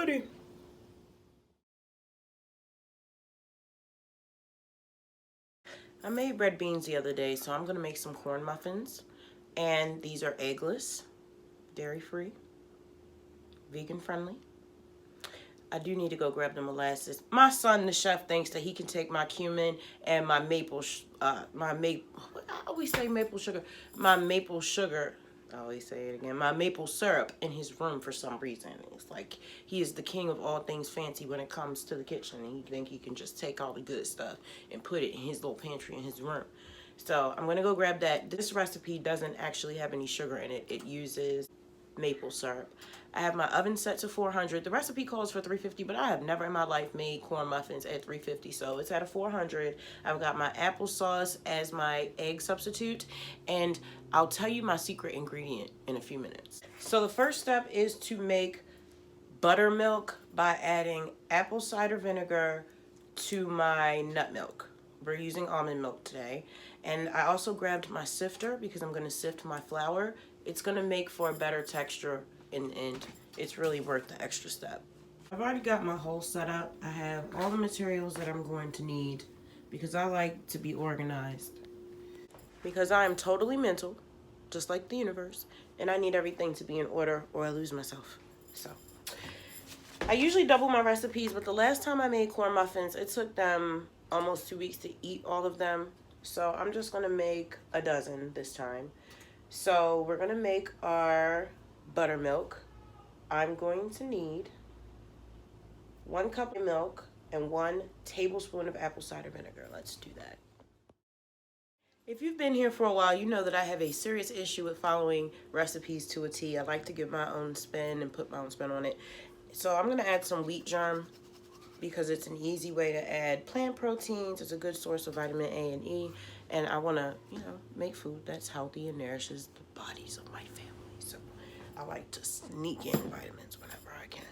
buddy. I made red beans the other day, so I'm gonna make some corn muffins. And these are eggless, dairy-free, vegan-friendly. I do need to go grab the molasses. My son, the chef, thinks that he can take my cumin and my I always say maple sugar. My maple sugar, I always say it again, my maple syrup in his room for some reason. It's like he is the king of all things fancy when it comes to the kitchen. And he think he can just take all the good stuff and put it in his little pantry in his room. So I'm gonna go grab that. This recipe doesn't actually have any sugar in it. It uses maple syrup. I have my oven set to 400. The recipe calls for 350, but I have never in my life made corn muffins at 350, so it's at a 400. I've got my applesauce as my egg substitute, and I'll tell you my secret ingredient in a few minutes. So the first step is to make buttermilk by adding apple cider vinegar to my nut milk. We're using almond milk today. And I also grabbed my sifter because I'm going to sift my flour. It's going to make for a better texture in the end. It's really worth the extra step. I've already got my whole setup. I have all the materials that I'm going to need because I like to be organized. Because I am totally mental, just like the universe, and I need everything to be in order or I lose myself. So I usually double my recipes, but the last time I made corn muffins, it took them almost 2 weeks to eat all of them. So I'm just gonna make a dozen this time. So we're gonna make our buttermilk. I'm going to need 1 cup of milk and 1 tablespoon of apple cider vinegar. Let's do that. If you've been here for a while, you know that I have a serious issue with following recipes to a T. I like to give my own spin and put my own spin on it. So I'm gonna add some wheat germ because it's an easy way to add plant proteins. It's a good source of vitamin A and E, and I want to, make food that's healthy and nourishes the bodies of my family. So I like to sneak in vitamins whenever I can.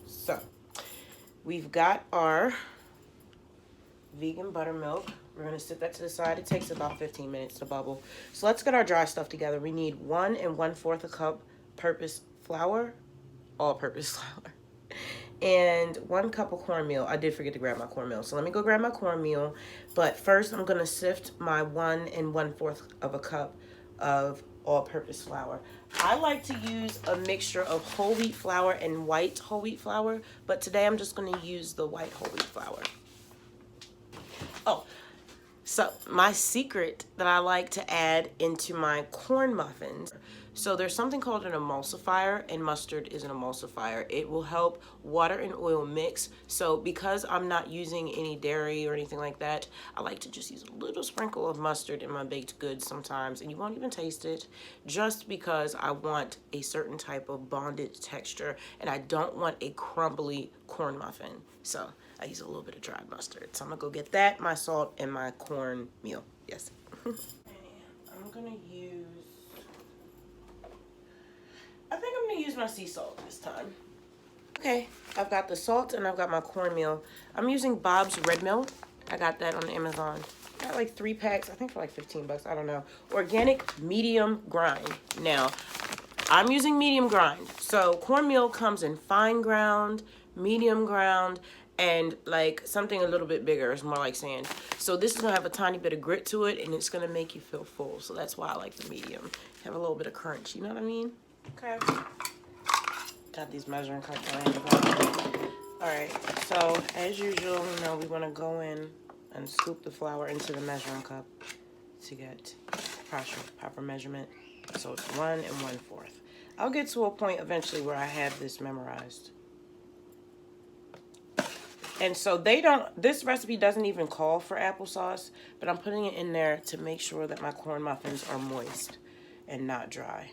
So we've got our vegan buttermilk. We're going to set that to the side. It takes about 15 minutes to bubble. So let's get our dry stuff together. We need 1 1/4 cup all-purpose flour, and 1 cup of cornmeal. I did forget to grab my cornmeal, so let me go grab my cornmeal. But first, I'm gonna sift my 1 1/4 cup of all-purpose flour. I like to use a mixture of whole wheat flour and white whole wheat flour, but today I'm just gonna use the white whole wheat flour. Oh, so my secret that I like to add into my corn muffins. So there's something called an emulsifier, and mustard is an emulsifier. It will help water and oil mix. So because I'm not using any dairy or anything like that, I like to just use a little sprinkle of mustard in my baked goods sometimes, and you won't even taste it, just because I want a certain type of bonded texture, and I don't want a crumbly corn muffin. So I use a little bit of dried mustard. So I'm gonna go get that, my salt, and my cornmeal. Yes. And I'm gonna use my sea salt this time. Okay, I've got the salt and I've got my cornmeal. I'm using Bob's Red Mill. I got that on Amazon. Got like 3 packs, I think for like 15 bucks, I don't know. Organic medium grind. Now, I'm using medium grind. So cornmeal comes in fine ground, medium ground, and like something a little bit bigger. It's more like sand. So this is gonna have a tiny bit of grit to it, and it's gonna make you feel full. So that's why I like the medium. Have a little bit of crunch, you know what I mean? Okay. Got these measuring cups laying about. Alright, so as usual, we want to go in and scoop the flour into the measuring cup to get proper measurement. So it's 1 1/4. I'll get to a point eventually where I have this memorized. And so this recipe doesn't even call for applesauce, but I'm putting it in there to make sure that my corn muffins are moist and not dry.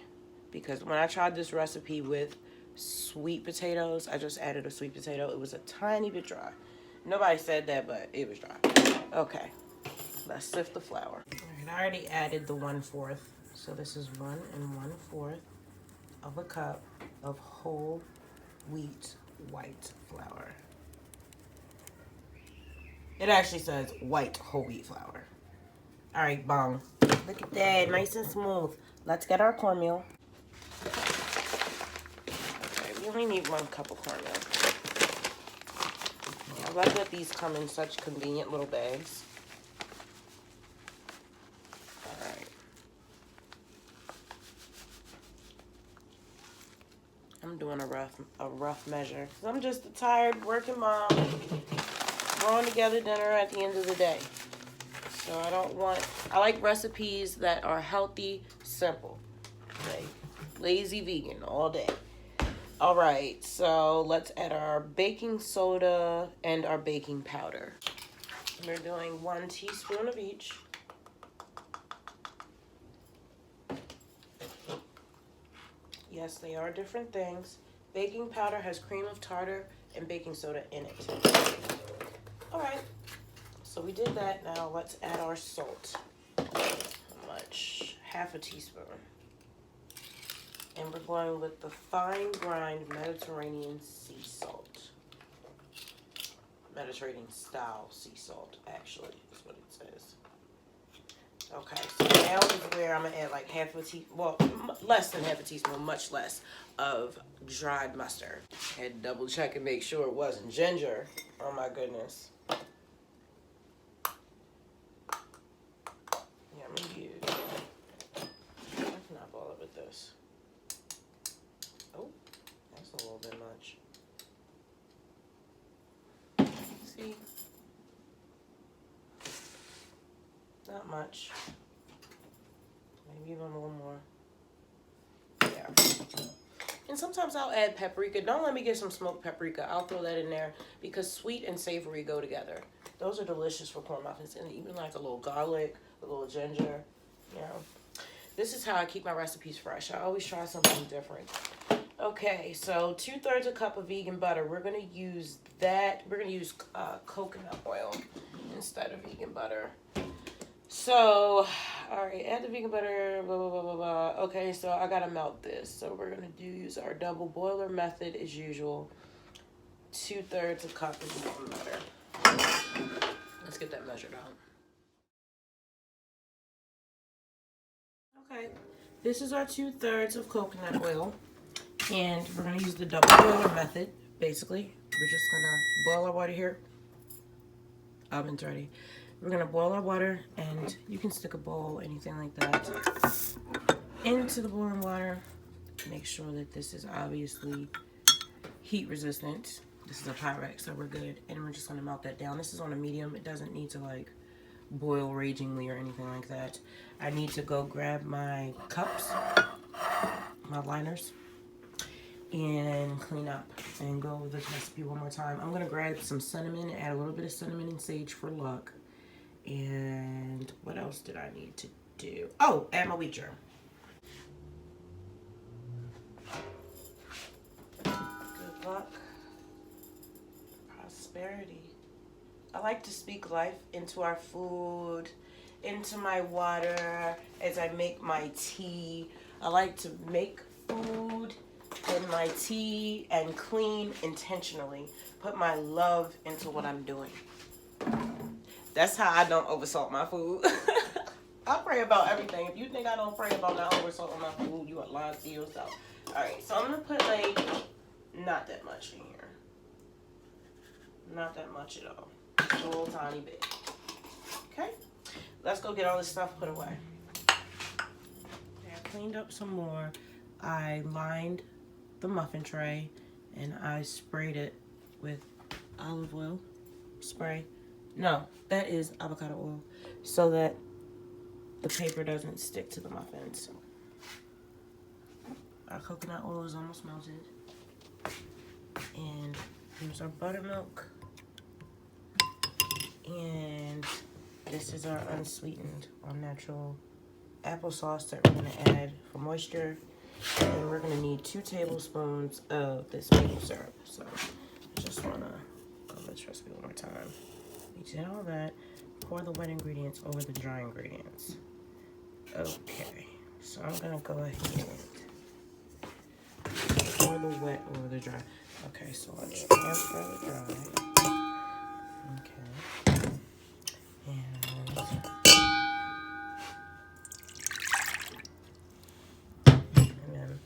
Because when I tried this recipe with sweet potatoes, I just added a sweet potato. It was a tiny bit dry. Nobody said that, but it was dry. Okay, let's sift the flour. All right, I already added the 1/4. So this is 1 1/4 cup of whole wheat white flour. It actually says white whole wheat flour. All right, bong. Look at that, nice and smooth. Let's get our cornmeal. Okay, we you only need 1 cup of cornmeal. I love that these come in such convenient little bags. Alright. I'm doing a rough measure. 'Cause I'm just a tired working mom throwing together dinner at the end of the day. So I like recipes that are healthy, simple. Like lazy vegan all day. All right, so let's add our baking soda and our baking powder. We're doing 1 teaspoon of each. Yes, they are different things. Baking powder has cream of tartar and baking soda in it. All right, so we did that. Now let's add our salt. How much? 1/2 teaspoon. And we're going with the fine grind Mediterranean sea salt. Mediterranean style sea salt, actually, is what it says. Okay, so now is where I'm gonna add like 1/2 teaspoon, well, less than 1/2 teaspoon, much less, of dried mustard. Had to double check and make sure it wasn't ginger. Oh my goodness. Yeah, I'm gonna use, I cannot bother with this. Oh, that's a little bit much. See? Not much. Maybe even a little more. Yeah. And sometimes I'll add paprika. Don't let me get some smoked paprika. I'll throw that in there because sweet and savory go together. Those are delicious for corn muffins. And even like a little garlic, a little ginger. You know. This is how I keep my recipes fresh. I always try something different. Okay, so 2/3 a cup of vegan butter. We're going to use that. We're going to use coconut oil instead of vegan butter. So, all right, add the vegan butter, blah, blah, blah, blah, blah. Okay, so I got to melt this. So we're going to use our double boiler method as usual. 2/3 a cup of vegan butter. Let's get that measured out. Okay, this is our 2/3 of coconut oil. And we're going to use the double boiler method, basically. We're just going to boil our water here. Oven's ready. We're going to boil our water, and you can stick a bowl, anything like that, into the boiling water. Make sure that this is obviously heat resistant. This is a Pyrex, so we're good. And we're just going to melt that down. This is on a medium. It doesn't need to like boil ragingly or anything like that. I need to go grab my cups, my liners, and clean up and go over this recipe one more time. I'm going to grab some cinnamon, add a little bit of cinnamon and sage for luck. And what else did I need to do? Oh, add my wheat germ. Good luck. Prosperity. I like to speak life into our food, into my water, as I make my tea. I like to make food and my tea and clean intentionally. Put my love into what I'm doing. That's how I don't oversalt my food. I pray about everything. If you think I don't pray about not oversalting my food, you are lying to yourself. Alright, so I'm going to put like, not that much in here. Not that much at all. Just a little tiny bit. Okay? Let's go get all this stuff put away. Okay, I cleaned up some more. I lined the muffin tray and I sprayed it with olive oil spray. No, that is avocado oil, so that the paper doesn't stick to the muffins. Our coconut oil is almost melted. And here's our buttermilk. And this is our unsweetened, our natural applesauce that we're going to add for moisture. And we're going to need 2 tablespoons of this maple syrup. So I just want to go this recipe one more time. We did all that. Pour the wet ingredients over the dry ingredients. Okay, so I'm going to go ahead and pour the wet over the dry. Okay, so let's transfer the dry. Okay. And then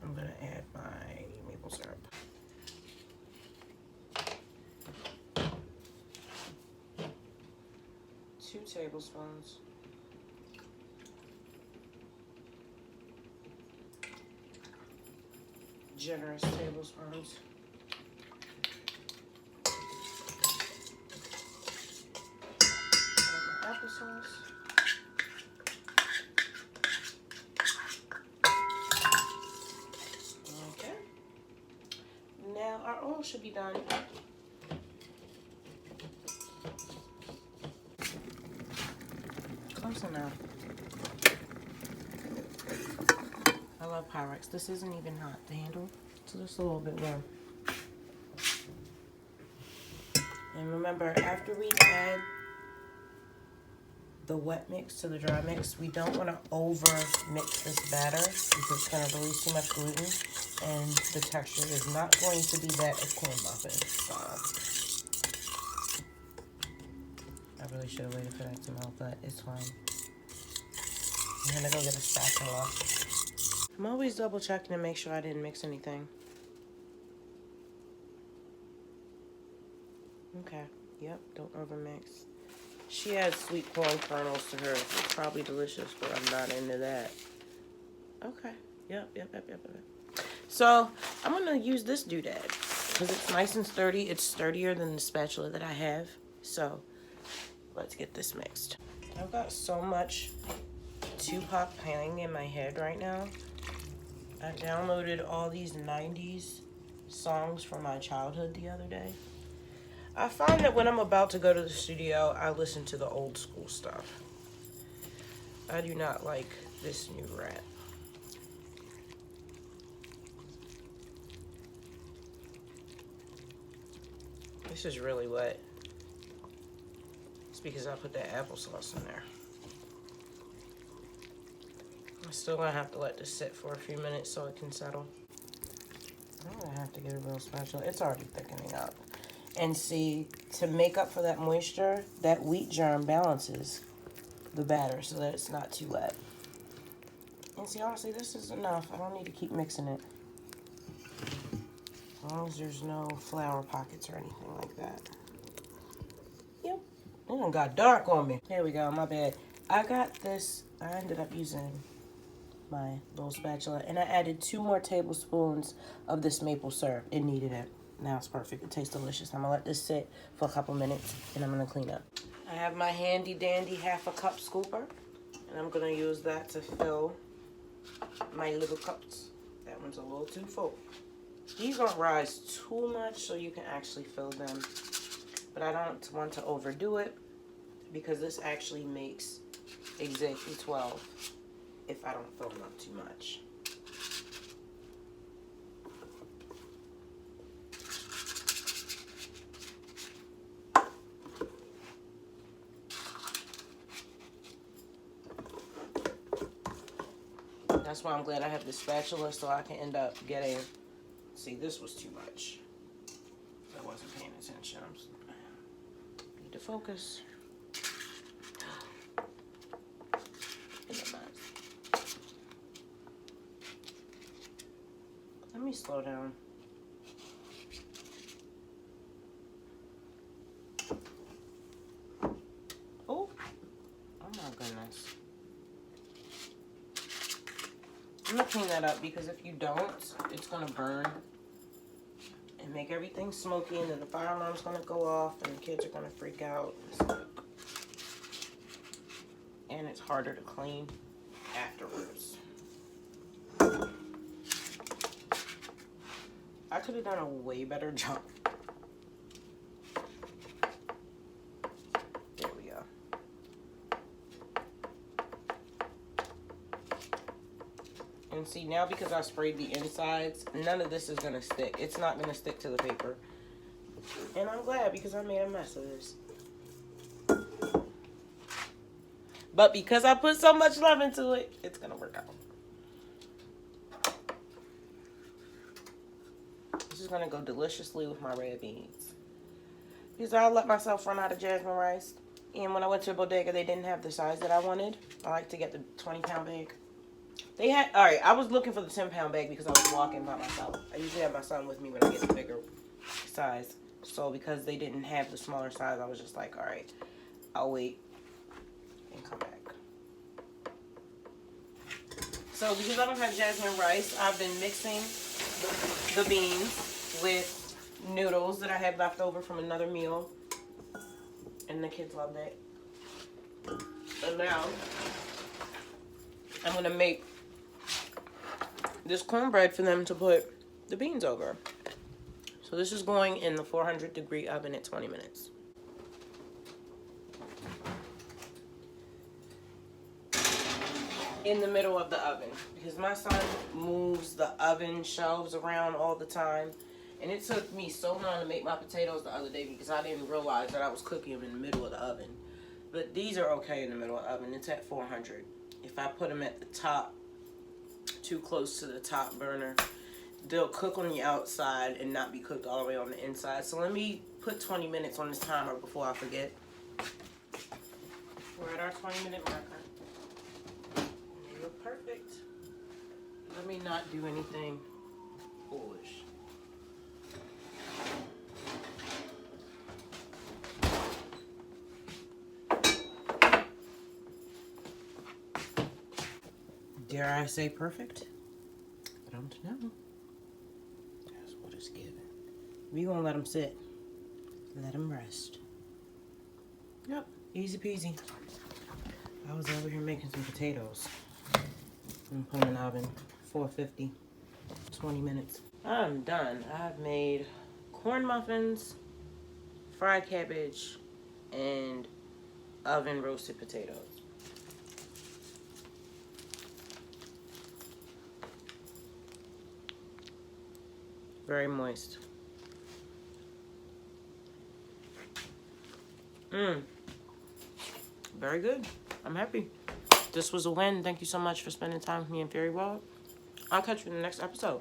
I'm going to add my maple syrup. tablespoons. Generous tablespoons. And my applesauce. Okay. Now our oil should be done. Close enough. I love Pyrex. This isn't even hot, the handle. So just a little bit warm. And remember, after we add the wet mix to the dry mix, we don't want to over mix this batter because it's going to release too much gluten and the texture is not going to be that of corn muffins. So I really should have waited for that to melt, but it's fine. I'm going to go get a spatula. I'm always double checking to make sure I didn't mix anything. Okay, yep, don't over mix. She adds sweet corn kernels to hers. It's probably delicious, but I'm not into that. Okay, yep. So I'm gonna use this doodad because it's nice and sturdy. It's sturdier than the spatula that I have. So let's get this mixed. I've got so much Tupac hanging in my head right now. I downloaded all these 90s songs from my childhood the other day. I find that when I'm about to go to the studio, I listen to the old school stuff. I do not like this new rap. This is really wet. It's because I put that applesauce in there. I'm still gonna have to let this sit for a few minutes so it can settle. I'm gonna have to get a real spatula. It's already thickening up. And see, to make up for that moisture, that wheat germ balances the batter so that it's not too wet. And see, honestly, this is enough. I don't need to keep mixing it. As long as there's no flour pockets or anything like that. Yep. It done got dark on me. Here we go, my bad. I got this, I ended up using my little spatula, and I added 2 more tablespoons of this maple syrup. It needed it. Now it's perfect. It tastes delicious. I'm gonna let this sit for a couple minutes and I'm gonna clean up. I have my handy dandy 1/2 cup scooper and I'm gonna use that to fill my little cups. That one's a little too full. These don't rise too much so you can actually fill them, but I don't want to overdo it because this actually makes exactly 12 if I don't fill them up too much. That's why I'm glad I have the spatula so I can end up getting, see, this was too much. I wasn't paying attention. Need to focus. Let me slow down. Oh my goodness. I'm gonna clean that up because if you don't, it's gonna burn and make everything smoky, and then the fire alarm's gonna go off and the kids are gonna freak out. And it's harder to clean afterwards. I could have done a way better job. There we go. And see, now because I sprayed the insides, none of this is going to stick. It's not going to stick to the paper. And I'm glad because I made a mess of this. But because I put so much love into it, it's going to work out. This is going to go deliciously with my red beans. Because I let myself run out of jasmine rice. And when I went to a bodega, they didn't have the size that I wanted. I like to get the 20-pound bag. They had, all right, I was looking for the 10-pound bag because I was walking by myself. I usually have my son with me when I get the bigger size. So because they didn't have the smaller size, I was just like, all right, I'll wait. and come back. So because I don't have jasmine rice, I've been mixing the beans with noodles that I had left over from another meal. And the kids loved it. And now I'm going to make this cornbread for them to put the beans over. So this is going in the 400-degree oven at 20 minutes. In the middle of the oven, because my son moves the oven shelves around all the time, and it took me so long to make my potatoes the other day because I didn't realize that I was cooking them in the middle of the oven. But these are okay in the middle of the oven. It's at 400. If I put them at the top, too close to the top burner, they'll cook on the outside and not be cooked all the way on the inside. So let me put 20 minutes on this timer before I forget. We're at our 20-minute marker. They look perfect. Let me not do anything foolish. Dare I say perfect? I don't know. That's what it's given. We're going to let them sit. Let them rest. Yep, easy peasy. I was over here making some potatoes. I'm putting them in the oven, 450, 20 minutes. I'm done. I've made corn muffins, fried cabbage, and oven roasted potatoes. Very moist. Very good. I'm happy. This was a win. Thank you so much for spending time with me in Fairy World. I'll catch you in the next episode.